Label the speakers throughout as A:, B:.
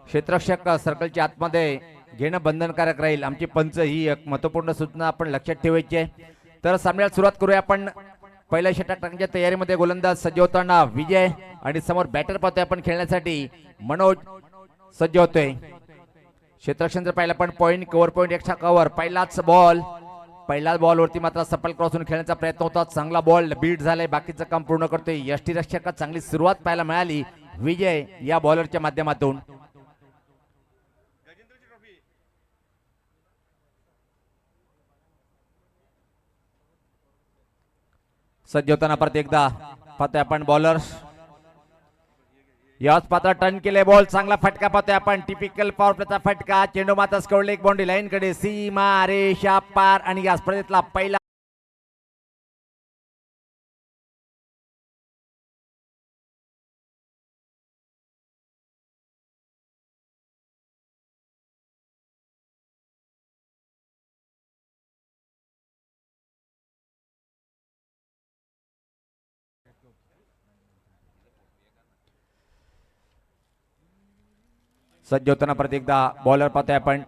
A: क्षेत्ररक्षक सर्कलच्या आतमध्ये घेणं बंधनकारक राहील. आमची पंच ही एक महत्त्वपूर्ण सूचना आपण लक्षात ठेवायची आहे. तर सामन्याला सुरुवात करूया आपण. पहिल्या षटक टाकण्याच्या तयारीमध्ये गोलंदाज सज्ज होताना विजय आणि समोर बॅटर पाहतोय आपण खेळण्यासाठी मनोज सज्ज होतोय. क्षेत्ररक्षण जर पाहिलं पण point cover point extra cover. पहिलाच बॉलवरती मात्र सफल क्रॉस होऊन खेळण्याचा प्रयत्न होता. चांगला बॉल बीट झालाय. बाकीचं काम पूर्ण करतोय यष्टीरक्षकात. चांगली सुरुवात पाहायला मिळाली विजय या बॉलरच्या माध्यमातून. सज्ज होताना परत एकदा पाहतोय आपण बॉलर्स. याच पात्र टर्न केले बॉल. चांगला फटका पाहतोय आपण. टिपिकल पॉवर प्लेचा फटका. चेंडू मात्र स्कोरले एक बाउंड्री लाईन कडे. सीमा रेषा पार आणि या स्पर्धेतला पहिला सज्ज होताना परत एकदा बॉलर पाहतोय आपण.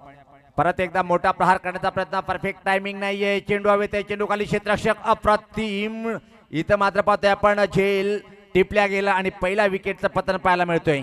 A: परत एकदा मोठा प्रहार करण्याचा प्रयत्न. परफेक्ट टायमिंग नाहीये. चेंडू हवेत आहे. चेंडू खाली क्षेत्ररक्षक अप्रतिम. इथं मात्र पाहतोय आपण झेल टिपल्या गेला आणि पहिला विकेटचं पतन पाहायला मिळतोय.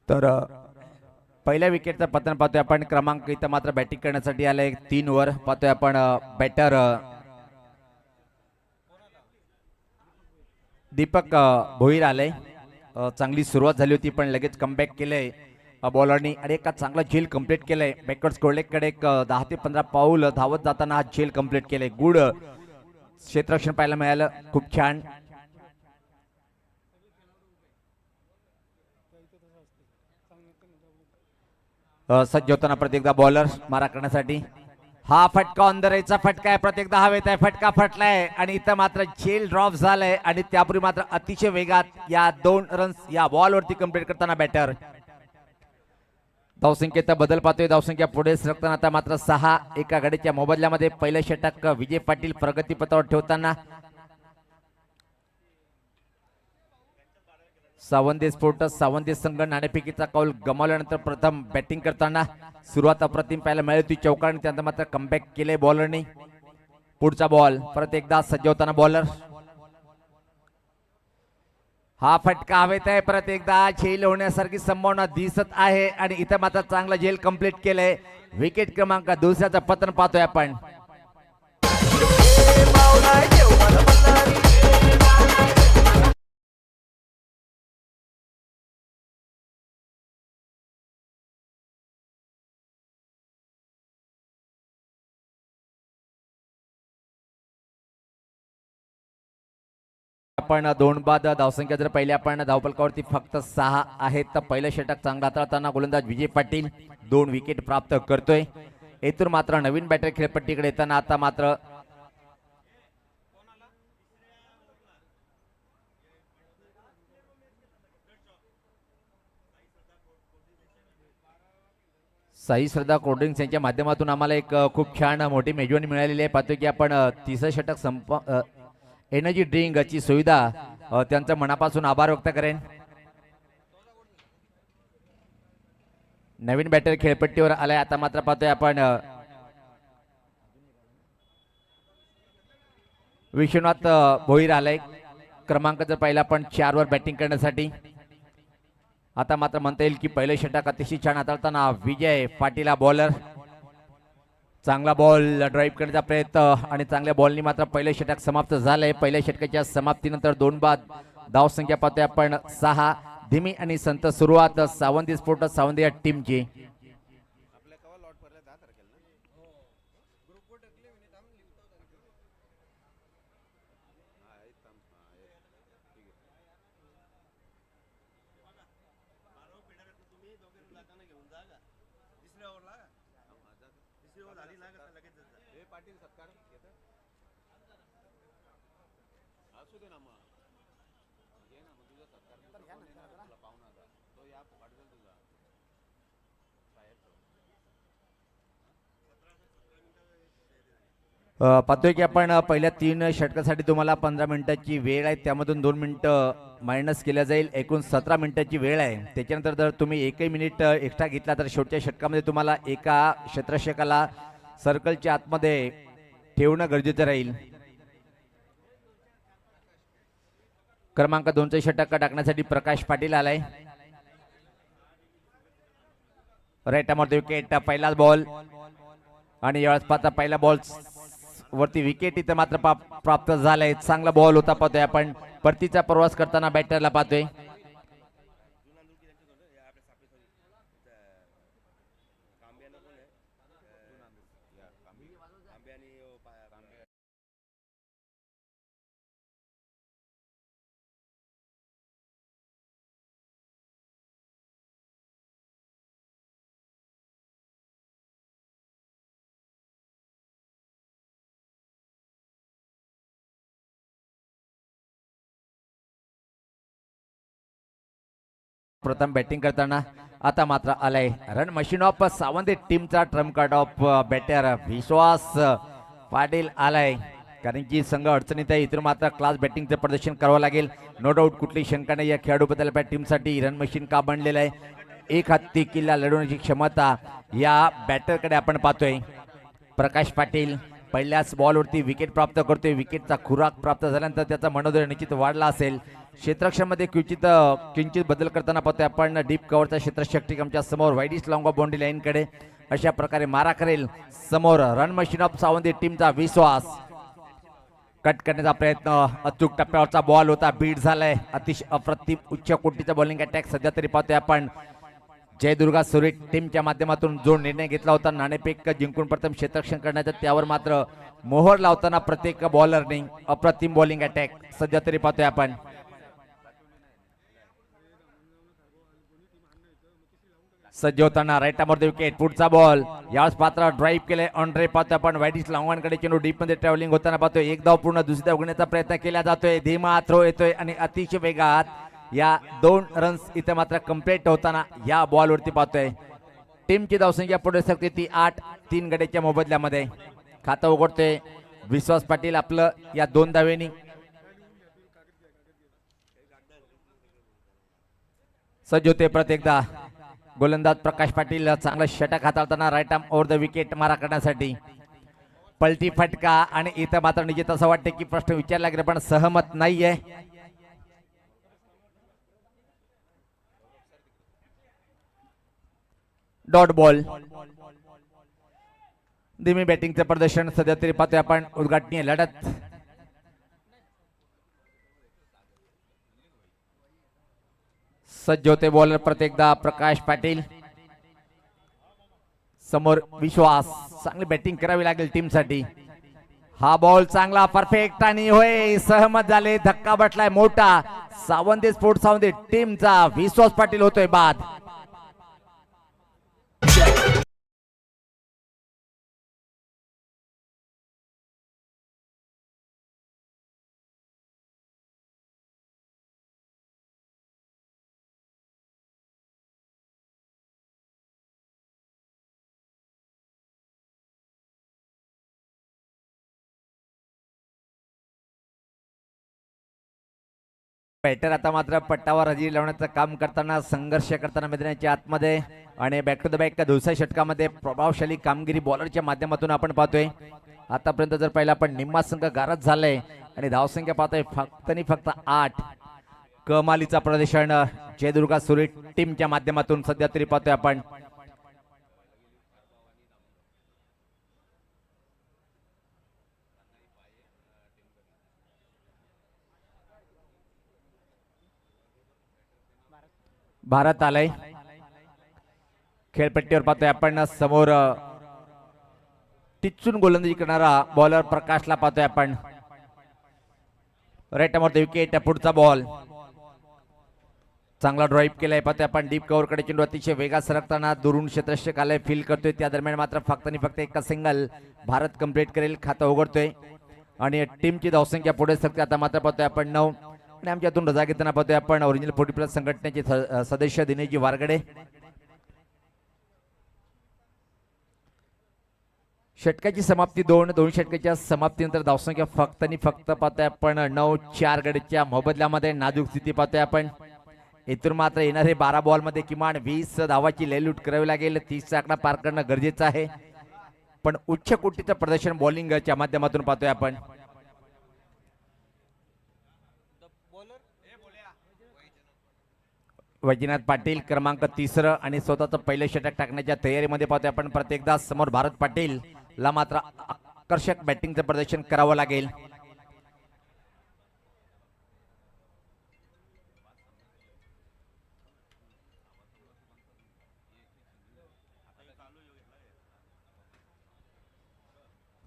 A: तर पहिल्या विकेटचं पतन पाहतोय आपण. क्रमांक इथं मात्र बॅटिंग करण्यासाठी आलाय 3 वर. पाहतोय आपण बॅटर दीपक भोईर आले. चांगली सुरुवात झाली होती पण लगेच कमबॅक केलंय बॉलरनी आणि एका चांगला झेल कंप्लीट केलंय. बॅकवर्ड स्कोरलेकडे एक 10 ते 15 पाऊल धावत जाताना हा झेल कंप्लीट केलंय. गुड क्षेत्ररक्षण पाहायला मिळालं. खूप छान. सज्ज होताना प्रत्येक एकदा बॉलर मारा करण्यासाठी. हा फटका ऑन द रेचा फटका आहे. प्रत्येक एकदा हवेत आहे. फटका फटलाय आणि इथं मात्र झेल ड्रॉप झालाय आणि त्यापूर्वी मात्र अतिशय वेगात या 2 रन्स या बॉलवरती कंप्लीट करताना बॅटर. धावसंख्येचा बदल पाहतोय. धावसंख्या पुढे सरकताना आता मात्र 6 एका गडीच्या मोबदल्यामध्ये. पहिलं षटक विजय पाटील प्रगतीपथावर ठेवताना. सावंत स्पोर्ट्स सावंत संघ नाणेफेकीचा कौल गमावल्यानंतर प्रथम बॅटिंग करताना सुरुवात अप्रतिम पाहायला मिळाली होती चौकार. त्यानंतर मात्र कमबॅक केले बॉलरने. पुढचा बॉल परत एकदा सज्ज होताना बॉलर. हा फटका हवेत आहे. परत एकदा झेल होण्यासारखी संभावना दिसत आहे आणि इथं मात्र चांगला झेल कंप्लीट केलंय. विकेट क्रमांक दुसऱ्याचं पतन पाहतोय आपण. आपण 2 बाद धावसंख्या जर पहिले आपण धावफलकावरती फक्त 6 आहेत. तर पहिलं षटक चांगला हाताळताना गोलंदाज विजय पाटील 2 विकेट प्राप्त करतोय. येथून मात्र नवीन बॅटर खेळपट्टीकडे येताना आता मात्र साई श्रद्धा कोल्ड्रिंक्स यांच्या माध्यमातून आम्हाला एक खूप छान मोठी मेजवानी मिळालेली आहे. पाहतोय की आपण तिसरं षटक एनर्जी ड्रिंकची सुविधा त्यांचं मनापासून आभार व्यक्त करेन. नवीन बॅटर खेळपट्टीवर आलाय. आता मात्र पाहतोय आपण विश्वनाथ भोईर आलाय. क्रमांक जर पाहिला आपण 4 वर बॅटिंग करण्यासाठी. आता मात्र म्हणता येईल की पहिलं षटक अतिशय छान हाताळताना विजय पाटील बॉलर. चांगला बॉल ड्राईव्ह करण्याचा प्रयत्न आणि चांगल्या बॉलनी मात्र पहिले षटक समाप्त झालंय. पहिल्या षटकाच्या समाप्तीनंतर 2 बाद धावसंख्या पाहतोय आपण 6. धीमी आणि संत सुरुवात सावंती स्पोर्ट्स सावंती या टीमची. पाहतोय की आपण पहिल्या 3 षटकासाठी तुम्हाला 15 मिनिटाची वेळ आहे, त्यामधून 2 मिनिटं मायनस केल्या जाईल. एकूण 17 मिनिटाची वेळ आहे. त्याच्यानंतर जर तुम्ही एकही मिनिट एक्स्ट्रा घेतला तर शेवटच्या षटकामध्ये तुम्हाला एका क्षेत्ररक्षकाला सर्कलच्या आतमध्ये ठेवणं गरजेचं राहील. क्रमांक 2चे षटक टाकण्यासाठी प्रकाश पाटील आलाय. राईट आर्मवरती विकेट. पहिलाच बॉल आणि यावेळेस पाहता पहिला बॉल वरती विकेट इथं मात्र प्राप्त झालाय. चांगला बॉल होता पाहतोय आपण. परतीचा प्रवास करताना बॅटरला पाहतोय. प्रथम बॅटिंग करताना आता मात्र आलाय रन मशीन ऑफ सावंत टीमचा ट्रम्प कार्ड ऑफ बॅटर विश्वास पाटील आलाय. कारण की संघ अडचणीत आहे. इथून मात्र क्लास बॅटिंगचं प्रदर्शन करावं लागेल. नो डाऊट कुठली शंका नाही या खेळाडूबद्दल. आपल्या टीमसाठी रन मशीन का बनलेलं आहे. एक हाती किल्ला लढवण्याची क्षमता या बॅटरकडे आपण पाहतोय. प्रकाश पाटील पहिल्याच बॉलवरती विकेट प्राप्त करतोय. विकेटचा खुराक प्राप्त झाल्यानंतर त्याचा मनोधैर्य निश्चित वाढला असेल. क्षेत्ररक्षणामध्ये किंचित बदल करताना पाहतोय आपण. डीप कव्हरचा क्षेत्ररक्षक आमच्या समोर वाईडिश लॉंग ऑफ बाउंड्री लाईनकडे अशा प्रकारे मारा करेल. समोर रन मशीन ऑफ सावंती टीमचा विश्वास कट करण्याचा प्रयत्न. अचूक टप्प्यावरचा बॉल होता. बीट झालाय. अतिशय अप्रतिम उच्च कोटीचा बॉलिंग अटॅक सध्या तरी पाहतोय आपण. जयदुर्गा सुरेश टीमच्या माध्यमातून जो निर्णय घेतला होता नाणेफेक जिंकून प्रथम क्षेत्ररक्षण करण्याचा, त्यावर मात्र मोहर लावताना प्रत्येक बॉलरने अप्रतिम बॉलिंग अटॅक सध्या तरी पाहतोय आपण. सज्ज होताना राईट आर्मवरती विकेट. पुढचा बॉल यावेळेस पात्र ड्राईव्ह केले. ऑन ड्राईव्ह पाहतोय आपण. वाईडिश लांगवांकडे चेंडू डीप मध्ये ट्रॅव्हलिंग होताना पाहतोय. एक धाव पूर्ण दुसरी धाव घेण्याचा प्रयत्न केला जातोय. धीमा थ्रो येतोय आणि अतिशय वेगात या 2 रन्स इथे मात्र कंप्लीट होताना या बॉलवरती पाहतोय. टीमची धावसंख्या पुढे सकते ती 8. 3 गड्याच्या मोबदल्यामध्ये खातं उघडतोय विश्वास पाटील आपलं या 2 धावेनी. सज्ज होते परत एकदा गोलंदाज प्रकाश पाटील. चांगला षटक हाताळताना right arm over the wicket मारा करण्यासाठी. पलटी फटका आणि इथं मात्र निश्चित असं वाटतं की प्रश्न विचारला गेला पण सहमत नाहीये. Dot ball. धीमी बॅटिंगचं प्रदर्शन सध्या तरी पाहतोय आपण. उद्घाटनीय लढत. सज्ज होते बॉलर प्रत्येकदा प्रकाश पाटील. समोर विश्वास. चांगली बॅटिंग करावी लागेल टीमसाठी. हा बॉल चांगला परफेक्ट आणि होय सहमत झाले. धक्का बसलाय मोठा. सावंती स्पोर्ट्स सावंती टीमचा विश्वास पाटील होतोय बाद. बॅटर आता मात्र पट्टावर हजेरी लावण्याचं काम करताना संघर्ष करताना मैदानाच्या आतमध्ये आणि बॅक टू द बॅक दुसऱ्या षटकामध्ये प्रभावशाली कामगिरी बॉलरच्या माध्यमातून आपण पाहतोय. आतापर्यंत जर पाहिलं आपण निम्मा संघ गारद झालाय आणि धावसंख्या पाहतोय फक्त आणि फक्त 8. कमालीचा प्रदर्शन जयदुर्गा सुरेश टीमच्या माध्यमातून सध्या तरी पाहतोय आपण. भारत आलंय खेळपट्टीवर पाहतोय आपण समोर टिचून गोलंदाजी करणारा बॉलर प्रकाशला पाहतोय आपण राईट मध्ये विकेट पुढचा बॉल चांगला ड्राईव्ह केलाय पाहतोय आपण डीप कव्हर कडे चेंडू अतिशय वेगात सरकताना दुरून क्षेत्ररक्षक आलाय फील करतोय त्या दरम्यान मात्र फक्त आणि फक्त एका सिंगल भारत कंप्लीट करेल खातं उघडतोय आणि टीमची धावसंख्या पुढे सरकते आता मात्र पाहतोय आपण 9 आणि आमच्यातून रजा घेताना पाहतोय आपण ओरिजिनल 40+ संघटनेचे सदस्य दिनेशजी वारगडे षटकाची समाप्ती 2 षटकाच्या समाप्तीनंतर धावसंख्या फक्त आणि फक्त पाहतोय आपण 9-4 गडीच्या मोबदल्यामध्ये नाजूक स्थिती पाहतोय आपण इथून मात्र येणारे 12 बॉल मध्ये किमान 20 धावाची लयलूट करावी लागेल 30चा आकडा पार करणं गरजेचं आहे पण उच्च कोटीचं प्रदर्शन बॉलिंगच्या माध्यमातून पाहतोय आपण वैजनाथ पाटील क्रमांक 3 आणि स्वतःचं पहिलं षटक टाकण्याच्या तयारीमध्ये पाहतोय आपण प्रत्येकदा समोर भारत पाटील ला मात्र आकर्षक बॅटिंगचं प्रदर्शन करावं लागेल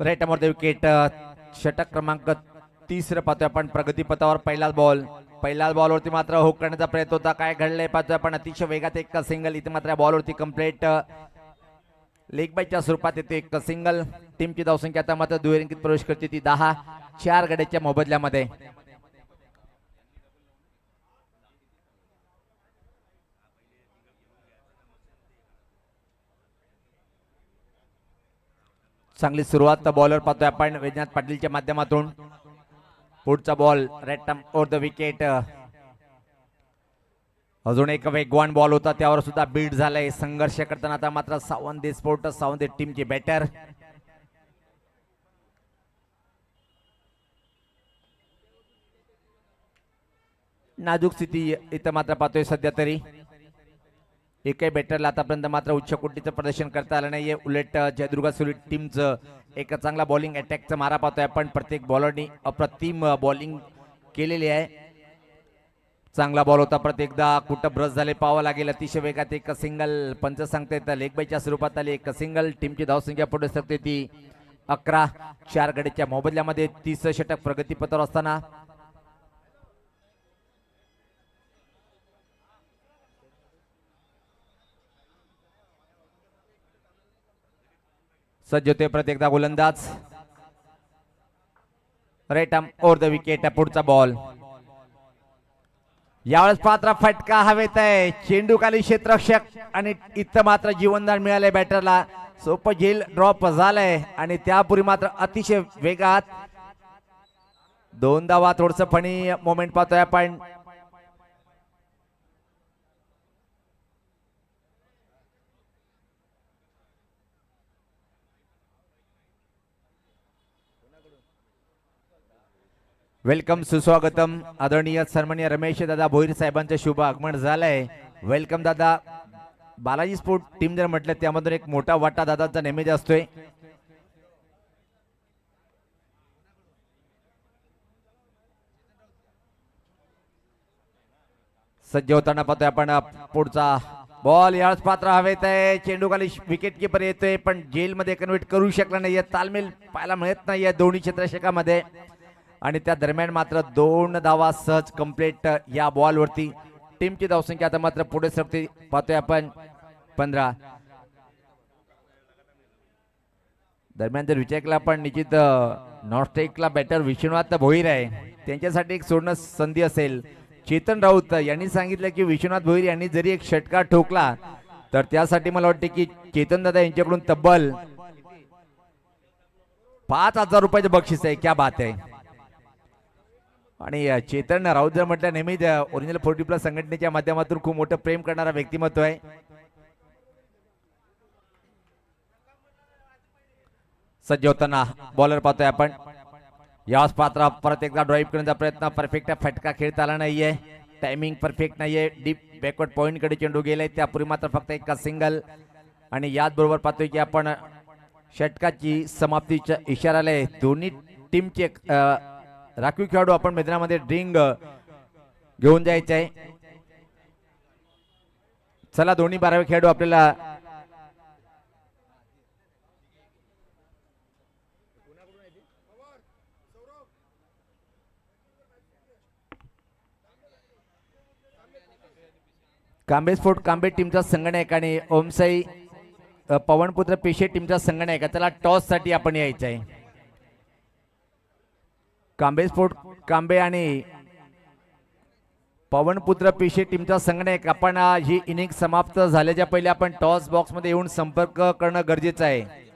A: राईट मध्ये विकेट षटक क्रमांक 30 पाहतोय आपण प्रगतीपथावर पहिलाच बॉलवरती मात्र हुक करण्याचा प्रयत्न होता काय घडलंय पाहतोय आपण अतिशय वेगात एक सिंगल इथे मात्र बॉलवरती कंप्लीट लेग बायच्या स्वरूपात येते एक सिंगल टीमची धावसंख्या आता मात्र दुहेरी प्रवेश करते ती 10-4 गड्याच्या मोबदल्यामध्ये चांगली सुरुवात बॉलर पाहतोय आपण वैजनाथ पाटीलच्या माध्यमातून पुढचा ball right over the wicket अजून एक वेगवान बॉल होता त्यावर सुद्धा बीट झालाय संघर्ष करताना आता मात्र सावंत टीमचे बॅटर नाजूक स्थिती इथं मात्र पाहतोय सध्या तरी एकही बॅटरला आतापर्यंत मात्र उच्च कोटीचं प्रदर्शन करता आलं नाहीये उलट जयदुर्गा सुरी टीमचं एक चांगला बॉलिंग अटॅकचा मारा पाहतोय आपण प्रत्येक बॉलरनी अप्रतिम बॉलिंग केलेली आहे चांगला बॉल होता प्रत्येकदा कुठं ब्रश झाले पाहावं लागेल अतिशय वेगात एक सिंगल पंच सांगता लेग बायच्या स्वरूपात आली एक सिंगल टीमची धावसंख्या पुढे सरकते ती 11-4 गडीच्या मोबदल्यामध्ये 30 षटक प्रगतीपथावर असताना सज्ज होते प्रत्येकदा गोलंदाज राईट ओव्हर द विकेट पुढचा बॉल यावेळेस पात्र फटका हवेत आहे चेंडू खाली क्षेत्ररक्षक आणि इथं मात्र जीवनदान मिळाले बॅटरला सोपं झेल ड्रॉप झालंय आणि त्यापूर्वी मात्र अतिशय वेगात 2 धावा थोडस फणी मोमेंट पाहतोय आपण वेलकम सुस्वागतम आदरणीय सन्माननीय रमेश दादा भोईर साहेबांचं शुभ आगमन झालंय वेलकम दादा बालाजी स्पोर्ट टीम जर म्हटलं त्यामधून एक मोठा वाटा दादाचा नेहमीच असतोय सज्ज होताना पाहतोय आपण पुढचा बॉल याच पात्र हवेत आहे चेंडू खाली विकेट किपर येतोय पण जेल मध्ये कन्वर्ट करू शकला नाहीये तालमेल पाहायला मिळत नाहीये दोन्ही क्षेत्ररक्षकामध्ये आणि त्या दरम्यान मात्र 2 धावा सहज कंप्लीट या बॉल वरती टीमची धावसंख्या आता मात्र पुढे सरकते पाहतोय आपण 15 दरम्यान जर विचार केला आपण निश्चित नॉर्थ बॅटर विश्वनाथ भोईर आहे त्यांच्यासाठी एक सोडणं संधी असेल चेतन राऊत यांनी सांगितलं की विश्वनाथ भोईर यांनी जरी एक षटकार ठोकला तर त्यासाठी मला वाटते की चेतन दादा यांच्याकडून तब्बल 5,000 रुपयाचं बक्षीस आहे क्या बात आहे आणि चेतन राऊत जर म्हटलं नेहमीच ओरिजिनल 40+ संघटनेच्या माध्यमातून खूप मोठं प्रेम करणारा व्यक्तिमत्व आहे सज्ज होताना बॉलर पाहतोय आपण याच पात्र परत एकदा ड्राईव्ह करण्याचा प्रयत्न परफेक्ट फटका खेळता आला नाहीये टायमिंग परफेक्ट नाहीये डीप बॅकवर्ड पॉइंट कडे चेंडू गेलाय त्यापूर्वी मात्र फक्त एका सिंगल आणि याच बरोबर पाहतोय की आपण षटकाची समाप्तीच्या इशाराला दोन्ही टीमचे राखीव खेळाडू आपण मैदानामध्ये ड्रिंक घेऊन जायचे आहे चला दोन्ही 12वे खेळाडू आपल्याला कांबे स्पोर्ट कांबे टीमचा संगणक आणि ओमसाई पवनपुत्र पेशे टीमचा संगणक त्याला टॉस साठी आपण यायचं आहे. कांबे स्पोर्ट कांबे आणि पवनपुत्र पेशे टीमचा संगणक आपण ही इनिंग समाप्त झाल्याच्या पहिले आपण टॉस बॉक्स मध्ये येऊन संपर्क करणं गरजेचं आहे.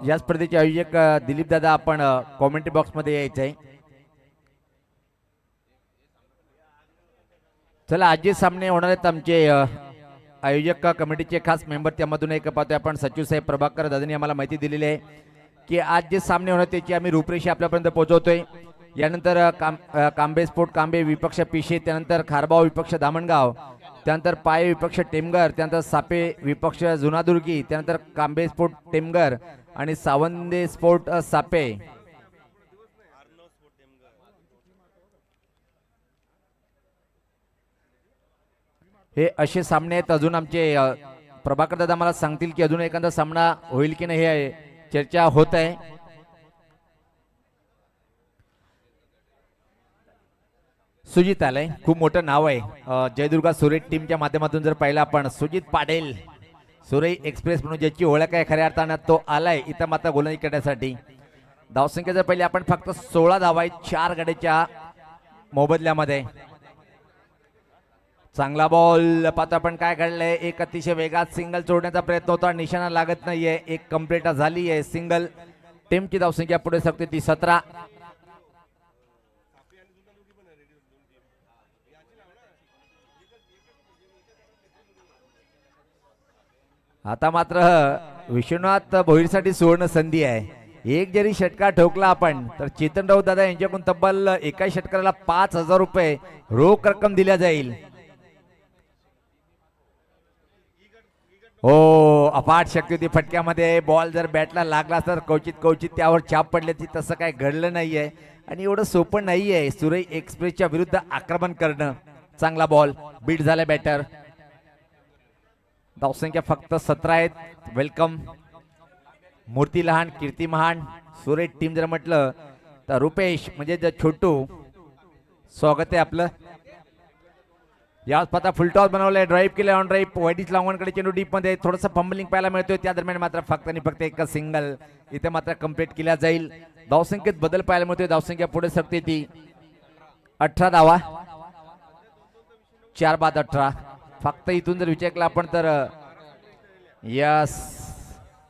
A: या स्पर्धेचे आयोजक दिलीप दादा आपण कॉमेंट्री बॉक्स मध्ये यायचं आहे. चला आज जे सामने होणार आहेत आमचे आयोजक कमिटीचे खास मेंबर त्यामधून एक पाहतोय आपण सचिव साहेब प्रभाकर दादांनी आम्हाला माहिती दिलेली आहे की आज जे सामने होणार त्याची आम्ही रूपरेषा आपल्यापर्यंत पोहोचवतोय. यानंतर कांबे स्पोर्ट कांबे विपक्ष पिशे, त्यानंतर खारबाव विपक्ष दामणगाव, त्यानंतर पाय विपक्ष टेमगर, त्यानंतर सापे विपक्ष जुनादुर्गी, त्यानंतर कांबे स्पोर्ट टेमगर आणि सावंदे स्पोर्ट सापे. हे असे सामने आहेत. अजून आमचे प्रभाकर दादा मला सांगतील की अजून एखादा सामना होईल की नाही हे चर्चा होत आहे. सुजित आलंय, खूप मोठं नाव आहे. जयदुर्गा सुरेश टीमच्या माध्यमातून जर पाहिलं आपण सुजित पाटील सुरई एक्सप्रेस म्हणून ज्याची ओळख आहे खऱ्या अर्थानं तो आलाय इथं मात्र गोलंदाजी करण्यासाठी. धावसंख्या जर पहिले आपण फक्त 16 धावा आहेत 4 गड्याच्या मोबदल्यामध्ये. चांगला बॉल पाहतो आपण काय घडलंय. एक अतिशय वेगात सिंगल सोडण्याचा प्रयत्न होता, निशाणा लागत नाहीये. एक कंप्लीट झाली आहे सिंगल. टीमची धावसंख्या पुढे सरकते ती 17. आता मात्र विश्वनाथ भोईरसाठी सुवर्ण संधी आहे. एक जरी षटकार ठोकला आपण तर चेतनराव दादा यांच्याकडून तब्बल एका षटकाराला 5,000 रुपये रोख रक्कम दिल्या जाईल. हो, अफाट शक्ती होती फटक्यामध्ये. बॉल जर बॅटला लागला तर कवचित त्यावर छाप पडल्याची, तसं काय घडलं नाहीये आणि एवढं सोपं नाहीये सुरई एक्सप्रेसच्या विरुद्ध आक्रमण करणं. चांगला बॉल बीट झाला बॅटर. धावसंख्या फक्त 17 आहेत. वेलकम मूर्ती लहान कीर्ती महान सुरेश टीम जर म्हटलं तर रुपेश म्हणजे छोटू स्वागत आहे आपलं. याच पता फुलटॉस बनवलाय, ड्राईव्ह केले ऑन ड्राईव्ह वाईडीच लावणकडे चेंडू डीप मध्ये थोडंसं फंबलिंग पाहायला मिळतोय. त्या दरम्यान मात्र फक्त आणि फक्त एक सिंगल इथे मात्र कंप्लीट केल्या जाईल. धावसंख्येत बदल पाहायला मिळतोय. धावसंख्या पुढे सरकते ती 18 धावा 4 बाद 18. फक्त इथून जर विचार केला आपण तर यस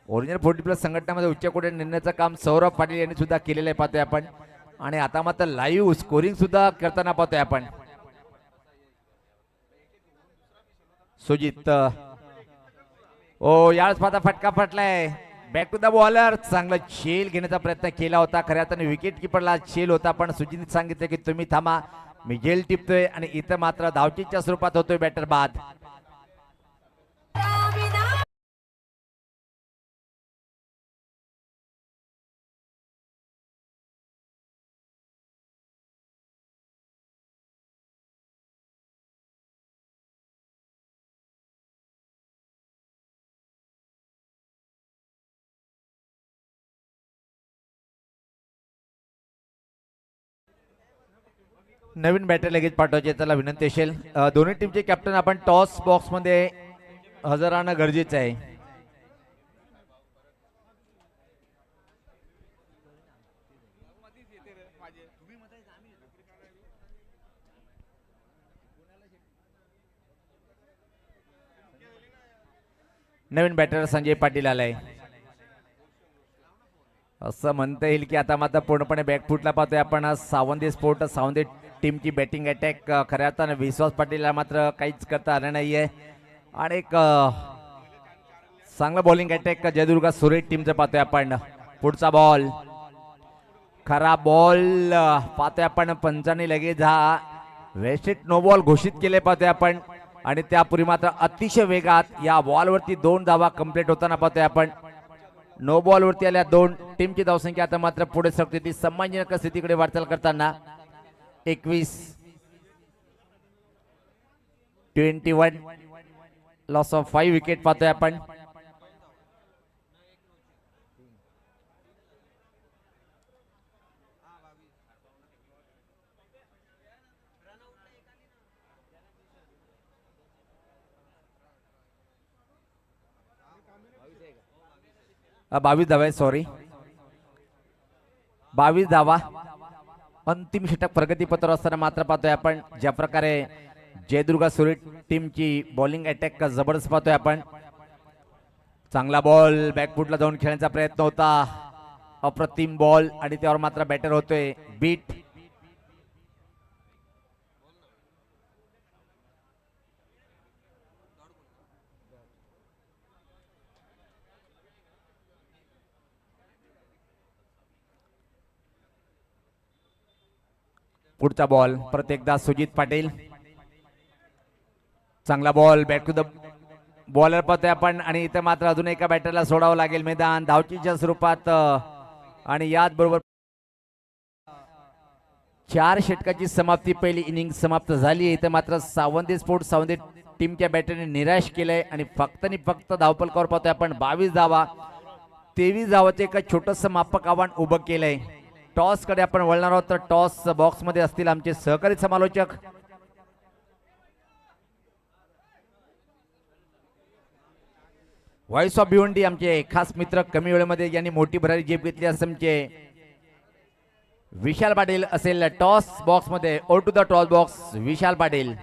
A: ओरिजिनल 40+ संघटनेमध्ये उच्च कोटी निर्णयाचं काम सौरभ पाटील यांनी सुद्धा केलेलं आहे पाहतोय आपण. आणि आता मात्र लाईव्ह स्कोरिंग सुद्धा करताना पाहतोय आपण. सुजित ओ यावेळेस पाहता फटका फटलाय. Back to the bowler. चांगला शेल घेण्याचा प्रयत्न केला होता. खऱ्या अर्थाने विकेट किपरला शेल होता पण सुजित सांगितलं की तुम्ही थांबा, मी जेल टिपतोय. आणि इथं मात्र धावचीच्या स्वरूपात होतोय बॅटर बाद. नवीन बॅटर लगेच पाठवायचे त्याला विनंती असेल. दोन्ही टीमचे कॅप्टन आपण टॉस बॉक्स मध्ये हजर राहणं गरजेचं आहे. नवीन बॅटर संजय पाटील आलाय. असं म्हणता येईल की आता मात्र पूर्णपणे बॅकफुटला पाहतोय आपण. सावंदे स्पोर्ट सावंदे टीमची बॅटिंग अटॅक खऱ्या अर्थाने विश्वास पाटीलला मात्र काहीच करता आलं नाहीये. आणि एक चांगला बॉलिंग अटॅक जयदुर्गा सुरेश टीमचं पाहतोय आपण. पुढचा बॉल खराब बॉल पाहतोय आपण. पंचाने लगेच हा वेस्टेड नो बॉल घोषित केले पाहतोय आपण. आणि त्यापूर्वी मात्र अतिशय वेगात या बॉलवरती 2 धावा कंप्लीट होताना पाहतोय आपण. नो बॉल वरती आल्या 2 टीमची धावसंख्या आता मात्र पुढे सरकते ती सम्मानजनक स्थितीकडे वाटचाल करताना. 21 लॉस ऑफ 5 विकेट पाहतोय आपण. बावीस धावा, सॉरी 22 धावा. अंतिम षटक प्रगतीपत्र असताना मात्र पाहतोय आपण ज्या प्रकारे जयदुर्गा सुरेश टीमची बॉलिंग अटॅक जबरदस्त पाहतोय आपण. चांगला बॉल बॅकफुटला जाऊन खेळण्याचा प्रयत्न होता. अप्रतिम बॉल आणि त्यावर मात्र बॅटर होतोय बीट. पुढचा बॉल परत एकदा सुजित पाटील. चांगला ball back to the bowler पाहतोय आपण. आणि इथे मात्र अजून एका बॅटरला सोडावं लागेल मैदान धावचीच्या स्वरूपात. आणि याच बरोबर 4 षटकाची समाप्ती पहिली इनिंग समाप्त झाली. इथे मात्र सावंत स्पोर्ट्स सावंत टीमच्या बॅटरने निराश केलंय आणि फक्त धावफलकावर पाहतोय आपण 22 धावा. 23 धावाचे एक छोटंसं मापक आव्हान उभं केलंय. टॉस कडे आपण वळणार आहोत तर टॉस बॉक्स मध्ये असतील आमचे सहकारी समालोचक. व्हॉइस ऑफ भिवंडी आमचे खास मित्र कमी वेळेमध्ये यांनी मोठी भरारी झेप घेतली असं आमचे विशाल पाटील असेल टॉस बॉक्स मध्ये. ओ to the toss box Vishal Patil.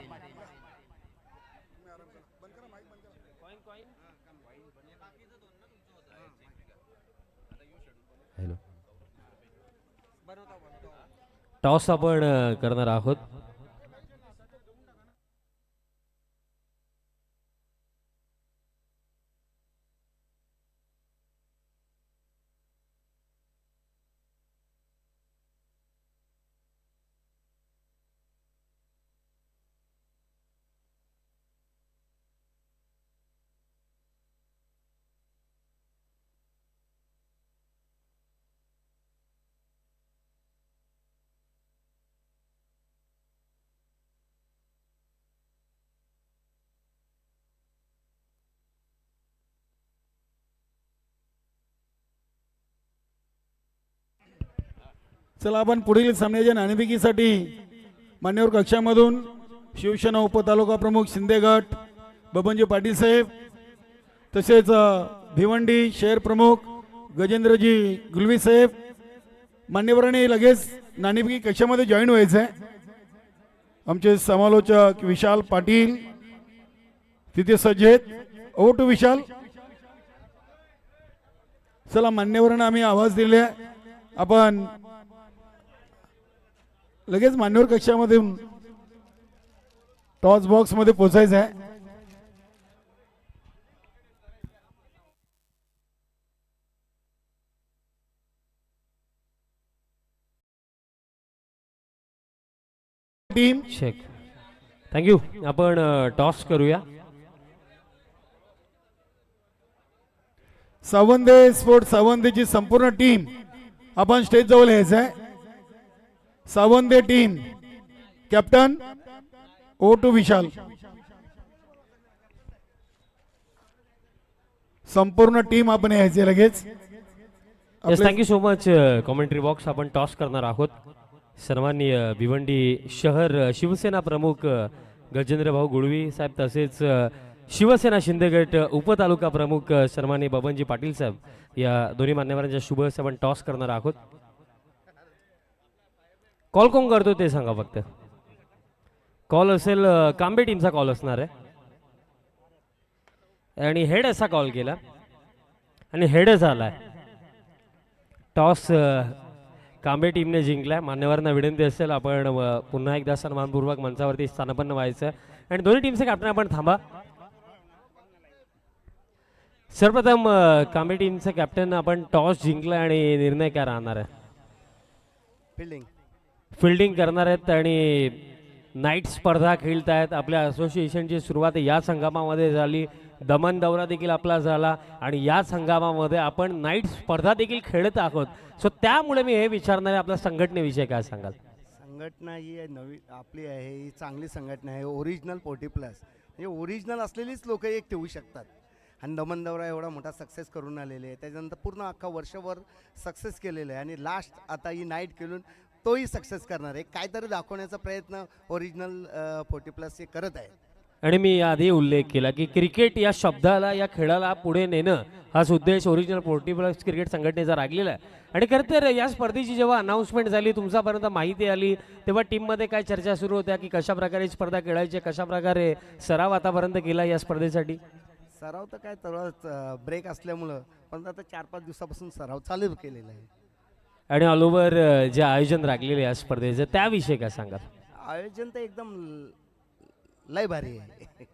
B: Toss आपण करणार आहोत.
C: चला आपण पुढील सामन्याच्या नाणेफेकीसाठी मान्यवर कक्षामधून शिवसेना उपतालुका प्रमुख शिंदे गट बबनजी पाटील साहेब, तसेच भिवंडी शहर प्रमुख गजेंद्रजी गुलवी साहेब, मान्यवरांनी लगेच नाणेफेकी कक्षामध्ये जॉईन व्हायचं आहे. आमचे समालोचक विशाल पाटील तिथे सज्ज आहेत. ओ टू विशाल. चला मान्यवरांना आम्ही आवाज दिले, आपण लगेच मान्यवर कक्षामध्ये टॉस बॉक्स मध्ये पोहोचायचं आहे. Team
B: Shaikh thank you. आपण टॉस करूया.
C: सावंदे स्पोर्ट सावंदेची संपूर्ण टीम आपण स्टेज जवळ यायचं आहे. सावंदे टीम कॅप्टन ओ टू विशाल. संपूर्ण टीम आपण यायचे लगेच.
B: Thank you so much. Commentary box आपण टॉस करणार आहोत. सन्माननीय भिवंडी शहर शिवसेना प्रमुख गजेंद्र भाऊ गुळवी साहेब, तसेच शिवसेना शिंदेगट उपतालुका प्रमुख सन्माननीय बबनजी पाटील साहेब, या दोन्ही मान्यवरांच्या शुभ हस्ते आपण टॉस करणार आहोत. कॉल कोण करतो ते सांगा फक्त. कॉल असेल कांबे टीमचा कॉल असणार आहे आणि हेड असा कॉल केला आणि हेडच आलाय. टॉस कांबे टीमने जिंकलाय. मान्यवरांना विनंती असेल आपण पुन्हा एकदा सन्मानपूर्वक मंचावरती स्थानापन्न व्हायचं आणि दोन्ही टीमचे कॅप्टन आपण थांबा. सर्वप्रथम कांबे टीमचं कॅप्टन, आपण टॉस जिंकला आणि निर्णय काय राहणार आहे?
D: फिल्डिंग.
B: फिल्डिंग करणार आहेत आणि नाईट स्पर्धा खेळतायत. आपल्या असोसिएशनची सुरुवात याच हंगामामध्ये झाली, दमन दौरा देखील आपला झाला आणि याच हंगामामध्ये आपण नाईट स्पर्धा देखील खेळत आहोत. सो त्यामुळे मी हे विचारणार आहे, आपल्या संघटनेविषयी काय सांगाल?
D: संघटना ही आहे नवी आपली आहे, ही चांगली संघटना आहे. ओरिजिनल 40 प्लस म्हणजे ओरिजिनल असलेलीच लोक एक ठेवू शकतात. आणि दमन दौरा एवढा मोठा सक्सेस करून आलेले आहे, त्याच्यानंतर पूर्ण अख्खा वर्षभर सक्सेस केलेलं आहे आणि लास्ट आता ही नाईट खेळून तोही सक्सेस करणार आहे. काहीतरी दाखवण्याचा प्रयत्न ओरिजिनल 40 प्लस हे करत आहे.
B: आणि मी आधी उल्लेख केला की क्रिकेट या शब्दाला, या खेळाला पुढे नेणं हाच उद्देश ओरिजिनल 40 प्लस क्रिकेट संघटनेचा राखलेला आहे. आणि खरं तर या स्पर्धेची जेव्हा अनाऊन्समेंट झाली, तुमच्यापर्यंत माहिती आली, तेव्हा टीममध्ये काय चर्चा सुरू होत्या की कशा प्रकारे स्पर्धा खेळायची, कशा प्रकारे सराव आतापर्यंत केला या स्पर्धेसाठी?
D: सराव तर काय तर ब्रेक असल्यामुळं, पण आता 4-5 दिवसापासून सराव चालू केलेला आहे.
B: आणि ऑल ओव्हर जे आयोजन राखलेले या स्पर्धेचं त्याविषयी काय सांगाल?
D: आयोजन तर एकदम लय भारी आहे.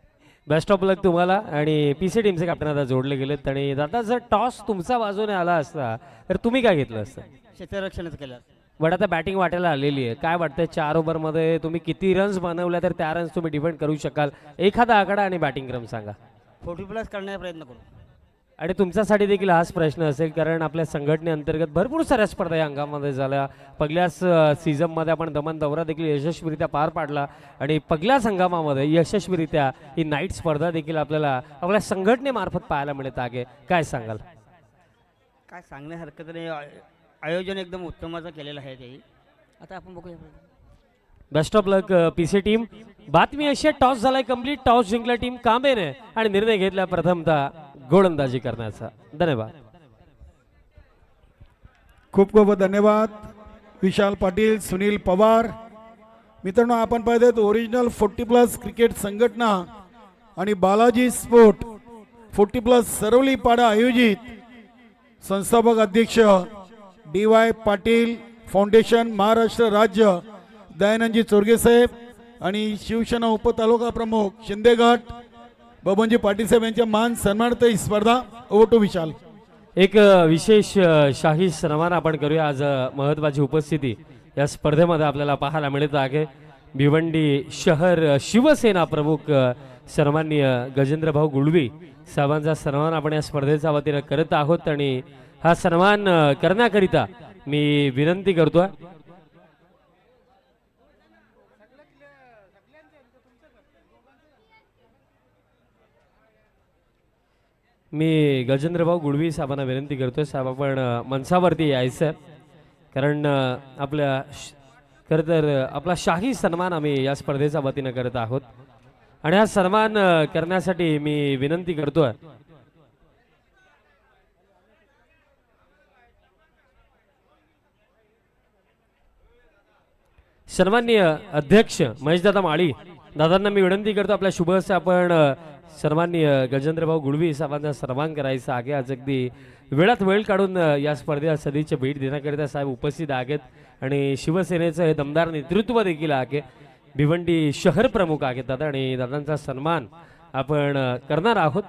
B: बेस्ट ऑफ लक तुम्हाला. आणि पीसी टीमचे कॅप्टन आता जोडले गेलेत. आणि आता जर टॉस तुमच्या बाजूने आला असता तर तुम्ही काय घेतलं असतं?
E: क्षेत्ररक्षणच केलं.
B: बट आता बॅटिंग वाटायला आलेली आहे, काय वाटतंय 4 ओव्हरमध्ये तुम्ही किती रन्स बनवल्या तर त्या रन्स तुम्ही डिफेंड करू शकाल? एखादा आकडा आणि बॅटिंग क्रम सांगा.
E: 40 प्लस करण्याचा प्रयत्न करू.
B: आणि तुमच्यासाठी देखील हाच प्रश्न असेल, कारण आपल्या संघटनेअंतर्गत भरपूर साऱ्या स्पर्धा या अंगामध्ये झाल्या. पहिल्याच सीझनमध्ये आपण दमन दौरा देखील यशस्वीरित्या पार पाडला आणि पहिल्याच हंगामामध्ये यशस्वीरित्या ही नाईट स्पर्धा देखील आपल्याला आपल्या संघटनेमार्फत पाहायला मिळत आहे. काय सांगाल?
E: काय सांगण्यासारखं तरी आयोजन एकदम उत्तमाचं केलेलं आहे ते. आता आपण बघूया.
B: Best of luck PC team. बातमी अशी आहे, टॉस झालाय कंप्लीट, टॉस जिंकला टीम कांबेने आणि निर्णय घेतला प्रथमतः गोलंदाजी करण्याचा. धन्यवाद.
C: खूप खूप धन्यवाद विशाल पाटील, सुनील पवार. मित्रांनो, आपण पाहतो ओरिजिनल 40 प्लस क्रिकेट संघटना आणि बालाजी स्पोर्ट 40 प्लस सरवली पाडा आयोजित संस्थापक अध्यक्ष DY पाटील फाउंडेशन महाराष्ट्र राज्य दयानंदजी चोरगे साहेब आणि शिवसेना उपतालुका प्रमुख शिंदेगड बबनजी पाटील साहेब यांच्या मान सन्मानार्थ ही स्पर्धा. ओव्हर टू विशाल.
B: एक विशेष शाही सन्मान आपण करूया. आज महत्वाची उपस्थिती या स्पर्धेमध्ये आपल्याला पाहायला मिळत आहे. भिवंडी शहर शिवसेना प्रमुख सन्माननीय गजेंद्रभाऊ गुळवी साहेबांचा सन्मान आपण या स्पर्धेच्या वतीनं करत आहोत. आणि हा सन्मान करण्याकरिता मी विनंती करतोय मी गजेंद्रभाऊ गुळवी साहेबांना विनंती करतोय, साहेब आपण मंचावरती यायचं आहे, कारण आपल्या खरं तर आपला शाही सन्मान आम्ही या स्पर्धेच्या वतीनं करत आहोत. आणि हा सन्मान करण्यासाठी मी विनंती करतोय सन्माननीय अध्यक्ष महेशदादा माळी दादांना मी विनंती करतो, आपल्या शुभ हस्ते आपण सन्माननीय गजेंद्रभाऊ गुळवी साहेबांचा सन्मान करायचा आहे. आज अगदी वेळात वेळ काढून या स्पर्धेला सदिच्छा भेट देण्याकरिता साहेब उपस्थित आहेत आणि शिवसेनेचं हे दमदार नेतृत्व देखील आहे. भिवंडी शहर प्रमुख आहेत दादा आणि दादांचा सन्मान आपण करणार आहोत.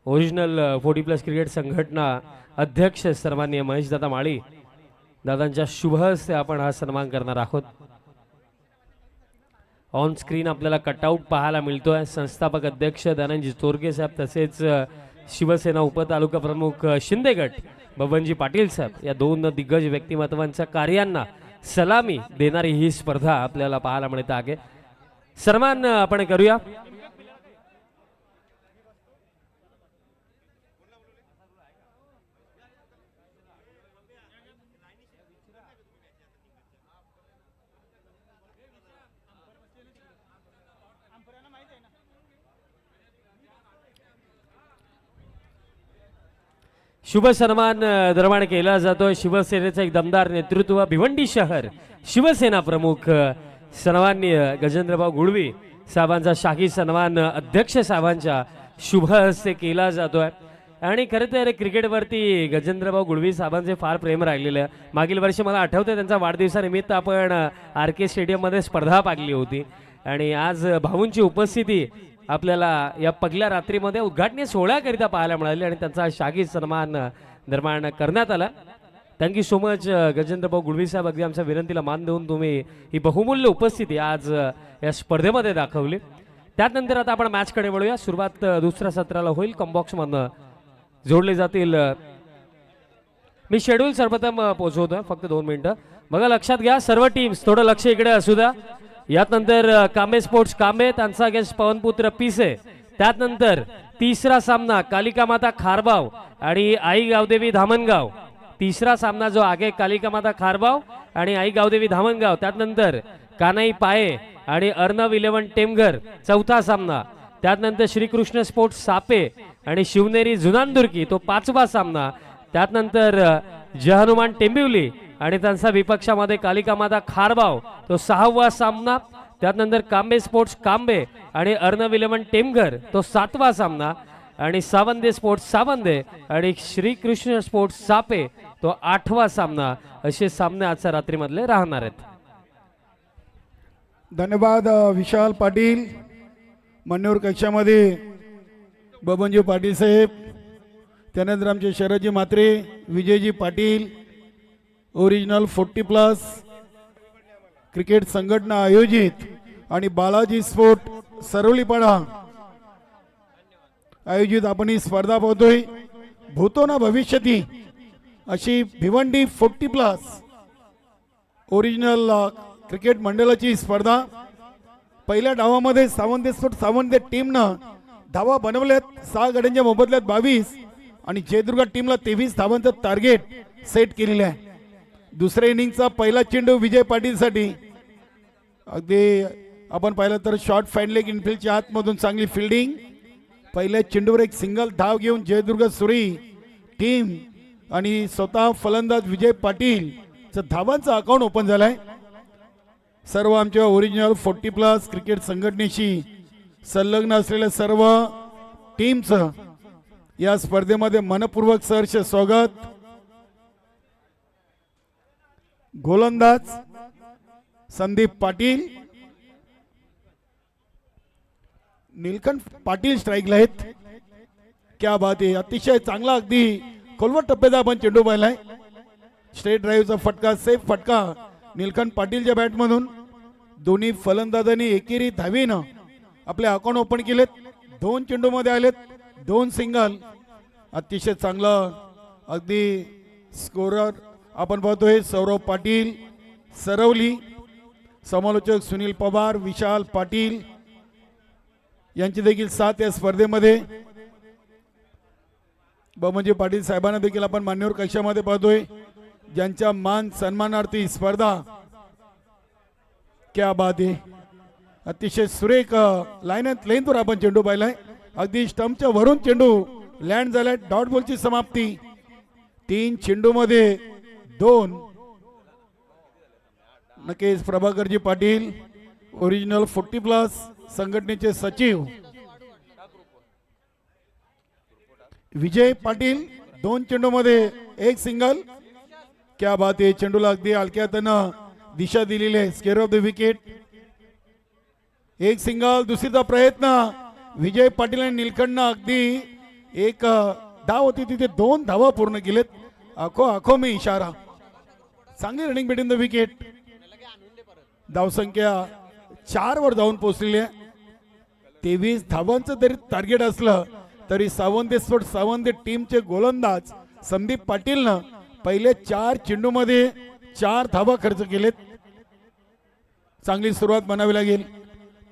B: ओरिजिनल 40 प्लस क्रिकेट संघटना अध्यक्ष सन्माननीय महेशदादा माळी दादांच्या शुभ हस्ते आपण हा सन्मान करणार आहोत. ऑन स्क्रीन आपल्याला कटआउट पाहायला मिळतोय. संस्थापक अध्यक्ष दयानंदजी चोरगे साहेब तसेच शिवसेना उपतालुका प्रमुख शिंदेगड बबनजी पाटील साहेब या दोन दिग्गज व्यक्तिमत्वांच्या कार्यांना सलामी देणारी ही स्पर्धा आपल्याला पाहायला मिळत आहे. सन्मान आपण करूया. शुभ सन्मान निर्माण केला जातोय. शिवसेनेचं एक दमदार नेतृत्व भिवंडी शहर शिवसेना प्रमुख सन्माननीय गजेंद्रभाऊ गुळवी साहेबांचा शाही सन्मान अध्यक्ष साहेबांच्या शुभ हस्ते केला जातोय. आणि खरं तर क्रिकेटवरती गजेंद्रभाऊ गुळवी साहेबांचे फार प्रेम राहिलेलं आहे. मागील वर्षी मला आठवतं त्यांच्या वाढदिवसानिमित्त आपण RK स्टेडियममध्ये स्पर्धा पाहिली होती आणि आज भाऊंची उपस्थिती आपल्याला या पगल्या रात्रीमध्ये उद्घाटनीय सोहळ्याकरिता पाहायला मिळाले आणि त्यांचा शागिद सन्मान निर्माण करण्यात आला. थँक्यू सो मच गजेंद्रभाऊ गुळवी साहेब, अगदी आमच्या विनंतीला मान देऊन तुम्ही ही बहुमूल्य उपस्थिती आज या स्पर्धेमध्ये दाखवली. त्यानंतर आता आपण मॅचकडे वळूया. सुरुवात दुसऱ्या सत्राला होईल. कॉम्बॉक्समधनं जोडले जातील. मी शेड्यूल सर्वप्रथम पोहोचवतोय, फक्त 2 मिनिटं. बघा, लक्षात घ्या सर्व टीम्स, थोडं लक्ष इकडे असू द्या. यानंतर कांबे स्पोर्ट्स कांबे त्यांचा अगेन्स्ट पवनपुत्र पिसे. त्यानंतर तिसरा सामना कालिका माता खारबाव आणि आई गावदेवी धामणगाव. तिसरा सामना जो आहे कालिका माता खारबाव आणि आई गावदेवी धामणगाव. त्यानंतर कानाई पाये आणि अर्णव 11 टेमघर चौथा सामना. त्यानंतर श्रीकृष्ण स्पोर्ट्स सापे आणि शिवनेरी जुनांदुर्की तो 5वा सामना. त्यानंतर जय हनुमान टेंबिवली आणि त्यांचा विपक्षामध्ये कालिका माता खारबाव तो 6वा सामना. त्यानंतर कांबे स्पोर्ट्स कांबे आणि अर्णव 11 टेमघर तो 7वा सामना. आणि सावंदे स्पोर्ट्स सावंदे आणि श्रीकृष्ण स्पोर्ट्स सापे तो 8वा सामना. असे सामने आजच्या रात्रीमधले राहणार आहेत.
C: धन्यवाद विशाल पाटील. मान्यवर कक्षामध्ये बबनजी पाटील साहेब, त्यानंतर आमचे शरदजी म्हात्रे, विजयजी पाटील, ओरिजिनल 40+ क्रिकेट संघटना आयोजित आणि बालाजी स्पोर्ट सरवलीपाडा आयोजित आपण ही स्पर्धा पाहतोय. भूतो ना भविष्यती अशी भिवंडी 40+ ओरिजिनल क्रिकेट मंडळाची स्पर्धा. पहिल्या डावामध्ये सावंत स्पोर्ट सावंत टीमनं धावा बनवल्यात 6 गड्यांच्या मोबदल्यात 22 आणि जयदुर्गा टीमला 23 धावांचं टार्गेट सेट केलेलं आहे. दुसऱ्या इनिंगचा पहिला चेंडू विजय पाटीलसाठी. अगदी आपण पाहिलं तर शॉर्ट फाईन लेग इनफिल्डच्या आतमधून चांगली फिल्डिंग. पहिल्या चेंडूवर एक सिंगल धाव घेऊन जयदुर्गा सुरी टीम आणि स्वतः फलंदाज विजय पाटीलचं धावांचं अकाउंट ओपन झालंय. सर्व आमच्या ओरिजिनल 40+ क्रिकेट संघटनेशी संलग्न असलेल्या सर्व टीमचं या स्पर्धेमध्ये मनपूर्वक सहर्ष स्वागत. गोलंदाज संदीप पाटील, नीलकंठ पाटील स्ट्राईकला आहेत. क्या बात आहे, अतिशय चांगला अगदी खोलवर टप्प्याचा आपण चेंडू पाहिलाय. स्ट्रेट ड्राईव्हचा फटका, सेफ फटका नीलकंठ पाटीलच्या बॅटमधून. दोन्ही फलंदाजांनी एकेरी धावीनं आपले अकाउंट ओपन केलेत. 2 चेंडूमध्ये आलेत, 2 सिंगल. अतिशय चांगलं अगदी स्कोरर आपण पाहतोय सौरभ पाटील सरवली. समालोचक सुनील पवार, विशाल पाटील यांची देखील साथ या स्पर्धेमध्ये. बबनजी पाटील साहेबांना देखील आपण मान्यवर कक्षामध्ये पाहतोय, ज्यांच्या मान सन्मानार्थी स्पर्धा. क्या बात आहे, अतिशय सुरेख लाईनवर आपण चेंडू पाहिलाय. अगदी स्टंपच्या वरून चेंडू लँड झालाय. डॉट बॉलची समाप्ती. 3 चेंडूमध्ये 2. नक्कीच प्रभाकरजी पाटील ओरिजिनल 40+ संघटनेचे सचिव. विजय पाटील 2 चेंडूमध्ये 1 सिंगल. क्या बात आहे, चेंडूला अगदी हलक्यातनं दिशा दिलेली आहे. Square of the wicket. 1 single. दुसरीचा प्रयत्न विजय पाटील आणि नीलकंठनं अगदी एक धाव होती तिथे 2 धावा पूर्ण केलेत. आखो मी इशारा. चांगली रनिंग बिटवीन द विकेट. धावसंख्या 4 वर जाऊन पोहोचलेली आहे. 23 धावांचं जरी टार्गेट असलं तरी सावंत टीमचे गोलंदाज संदीप पाटीलनं पहिले 4 चेंडूमध्ये 4 धावा खर्च केलेत. चांगली सुरुवात म्हणावी लागेल.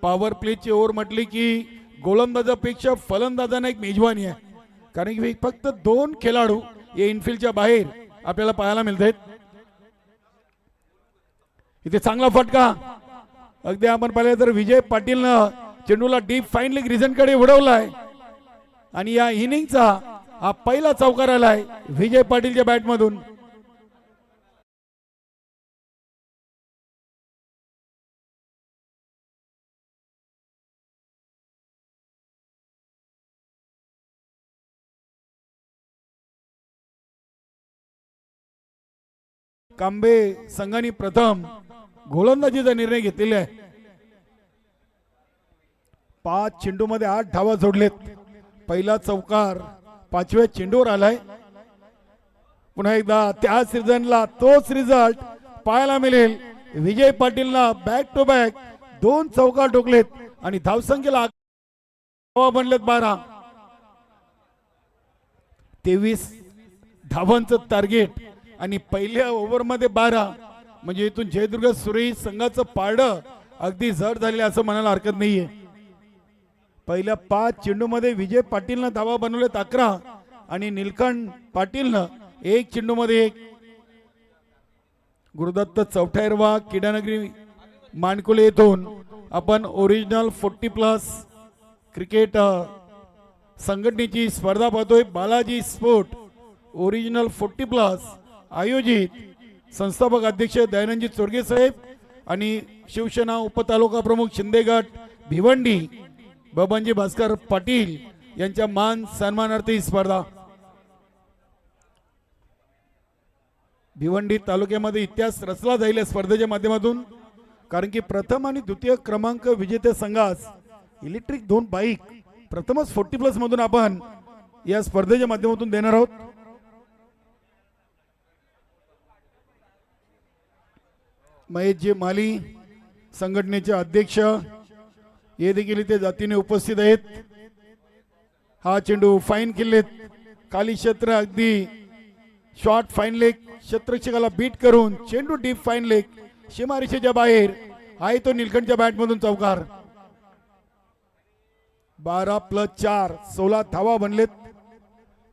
C: पॉवर प्लेची ओव्हर म्हटली की गोलंदाजापेक्षा फलंदाजांना एक मेजवानी आहे, कारण की फक्त 2 खेळाडू या इनफिल्डच्या बाहेर आपल्याला पाहायला मिळत आहेत. इथे चांगला फटका. अगदी आपण पाहिलं तर विजय पाटीलनं चेंडूला डीप फाईन लेग रिजनकडे उडवलाय आणि या इनिंगचा हा पहिला चौकार आलाय विजय पाटीलच्या बॅटमधून. कांबे संघाने प्रथम गोलंदाजीचा निर्णय घेतलेला आहे. 5 चेंडूमध्ये 8 धावा जोडलेत. पहिला चौकार 5व्या चेंडूवर आलाय. पुन्हा एकदा त्या सीझनला तोच रिझल्ट पाहायला मिळेल. विजय पाटीलला बॅक टू बॅक 2 चौकार ठोकलेत आणि धावसंख्येला धावा बनलेत 12. 23 धावांचं टार्गेट आणि पहिल्या ओव्हरमध्ये 12 म्हणजे इथून जयदुर्ग सुरेश संघाचं पारडं अगदी जड झाले असं म्हणायला हरकत नाहीये. पहिल्या 5 चेंडूमध्ये विजय पाटीलनं धावा बनवलेत 11 आणि निलकंठ पाटीलनं 1 चेंडूमध्ये 1. गुरुदत्त चौथायरवा किडानगरी मानकुले येथून आपण ओरिजिनल 40+ क्रिकेट संघटनेची स्पर्धा पाहतोय. बालाजी स्पोर्ट ओरिजिनल 40+ आयोजित संस्थापक अध्यक्ष दयानंदजी चोरगे साहेब आणि शिवसेना उपतालुका प्रमुख शिंदेगड भिवंडी बबनजी भास्कर पाटील यांच्या मान सन्मानार्थ ही स्पर्धा. भिवंडी तालुक्यामध्ये इतिहास रचला जाईल या स्पर्धेच्या माध्यमातून, कारण की प्रथम आणि द्वितीय क्रमांक विजेते संघास इलेक्ट्रिक 2 बाईक प्रथमच 40+ मधून आपण या स्पर्धेच्या माध्यमातून देणार आहोत. महेशजी माली संघटनेचे अध्यक्ष हे देखील इथे जातीने उपस्थित आहेत. हा चेंडू फाईन केलेत. खाली क्षेत्र अगदी शॉर्ट फाईन लेग क्षेत्ररक्षकाला बीट करून चेंडू डीप फाईन लेग सीमारेषेच्या बाहेर आहे तो निलकंठच्या बॅट मधून चौकार. 12+4 16 धावा बनलेत.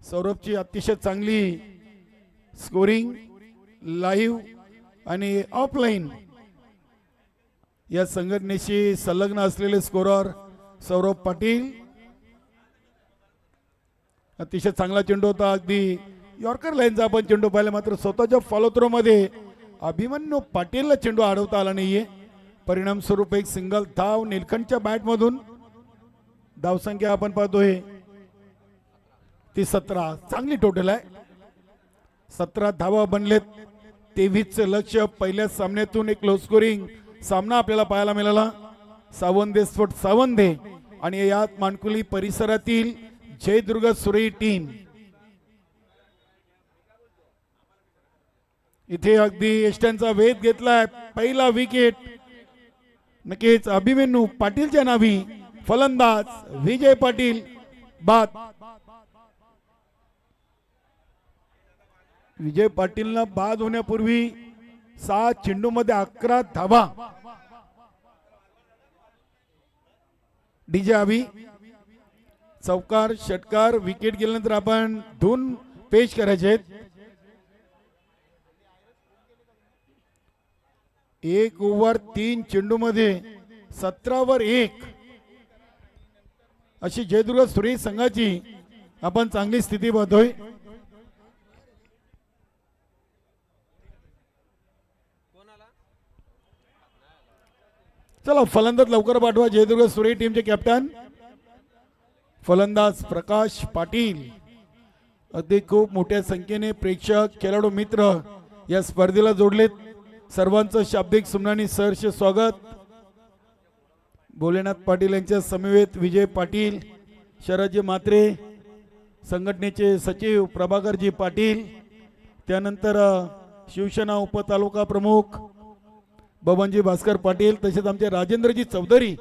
C: सौरभची अतिशय चांगली स्कोरिंग लाईव्ह आणि ऑफलाईन या संघटनेशी संलग्न असलेले स्कोरर सौरभ पाटील. अतिशय चांगला चेंडू होता. अगदी यॉर्कर लाईनचा आपण चेंडू पाहिला, मात्र स्वतःच्या फॉलो थ्रो मध्ये अभिमन्यू पाटीलला चेंडू अडवता आला नाहीये. परिणाम स्वरूप एक सिंगल धाव निलकंठच्या बॅट मधून. धावसंख्या आपण पाहतोय ती 17. चांगली टोटल आहे. 17 धावा बनलेत. 23चे लक्ष. पहिल्या सामन्यातून एक लो स्कोरिंग सामना आपल्याला पाहायला मिळाला. सावंदे स्फोट सावंदे आणि यात मानकुली परिसरातील जयदुर्ग सुरई टीम. इथे अगदी यष्ट्यांचा वेध घेतलाय. पहिला विकेट नक्कीच अभिमन्यू पाटीलच्या नावी. फलंदाज विजय पाटील बाद. विजय पाटीलला बाद होण्यापूर्वी 7 चेंडूमध्ये 11 धावा. डीजे आवी चौकार षटकार विकेट गेल्यानंतर आपण धून पेश करायचे आहेत. 1 ओव्हर 3 चेंडूमध्ये 17/1 अशी जयदुर्ग सुरेश संघाची आपण चांगली स्थिती पाहतोय. चला फलंदाज लवकर पाठवा. जयदुर्ग सुरेश टीमचे कॅप्टन फलंदाज प्रकाश पाटील. अगदी खूप मोठ्या संख्येने प्रेक्षक खेळाडू मित्र या स्पर्धेला जोडलेत. सर्वांचं शाब्दिक सुमनानी सहर्ष स्वागत. भोलेनाथ पाटील यांच्या समवेत विजय पाटील, शरदजी म्हात्रे, संघटनेचे सचिव प्रभाकरजी पाटील, त्यानंतर शिवसेना उपतालुका प्रमुख बबनजी भास्कर पाटील, तसेच आमचे राजेंद्रजी चौधरी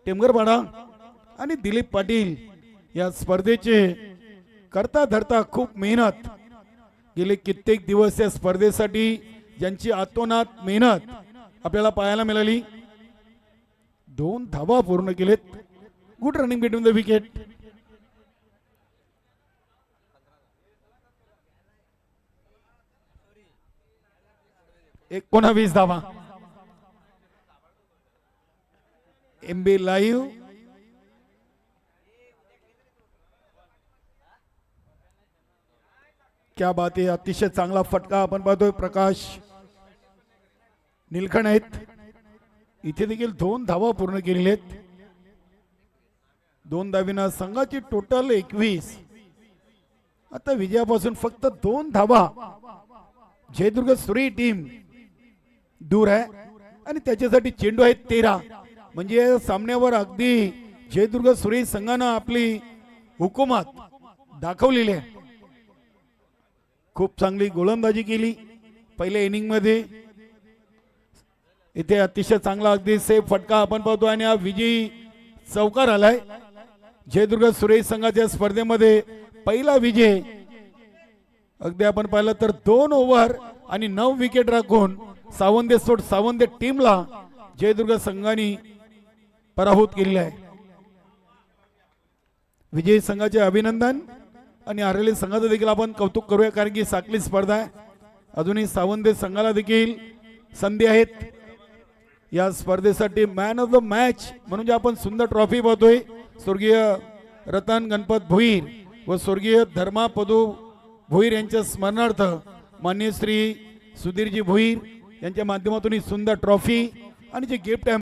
C: टेमगरपाडा आणि दिलीप पाटील या स्पर्धेचे करता धरता खूप मेहनत गेले कित्येक दिवस या स्पर्धेसाठी ज्यांची आतोनात मेहनत आपल्याला पाहायला मिळाली. 2 धावा पूर्ण केलेत. Good running between the wicket. 19 धावा. MB लाईव्ह क्या बात आहे. अतिशय चांगला फटका आपण पाहतोय. प्रकाश निलखण आहेत. इथे देखील 2 धावा पूर्ण केलेल्या आहेत. 2 धावीना संघाची टोटल 21. आता विजयापासून फक्त 2 धावा जयदुर्ग सुरेई टीम दूर आहे आणि त्याच्यासाठी चेंडू आहेत 13. म्हणजे सामन्यावर अगदी जयदुर्ग सुरेश संघानं आपली हुकुमात दाखवलेली आहे. खूप चांगली गोलंदाजी केली पहिल्या इनिंग मध्ये. इथे अतिशय चांगला अगदी सेफ फटका आपण पाहतो आणि हा विजयी चौकार आलाय. जयदुर्ग सुरेश संघाच्या स्पर्धेमध्ये पहिला विजय. अगदी आपण पाहिलं तर 2 ओव्हर आणि 9 विकेट राखून सावंदे टीमला जयदुर्ग संघाने पराभूत केलेले आहे. विजयी संघाचे अभिनंदन आणि हरलेल्या संघाचं देखील आपण कौतुक करूया, कारण की साखळी स्पर्धा आहे. अजूनही सावंदे संघाला देखील संधी आहेत या स्पर्धेसाठी. मॅन ऑफ द मॅच म्हणून जे आपण सुंदर ट्रॉफी पाहतोय, स्वर्गीय रतन गणपत भोईर व स्वर्गीय धर्मा पदू भोईर यांच्या स्मरणार्थ मान्य श्री सुधीरजी भोईर यांच्या माध्यमातून ही सुंदर ट्रॉफी आणि जे गिफ्ट आहे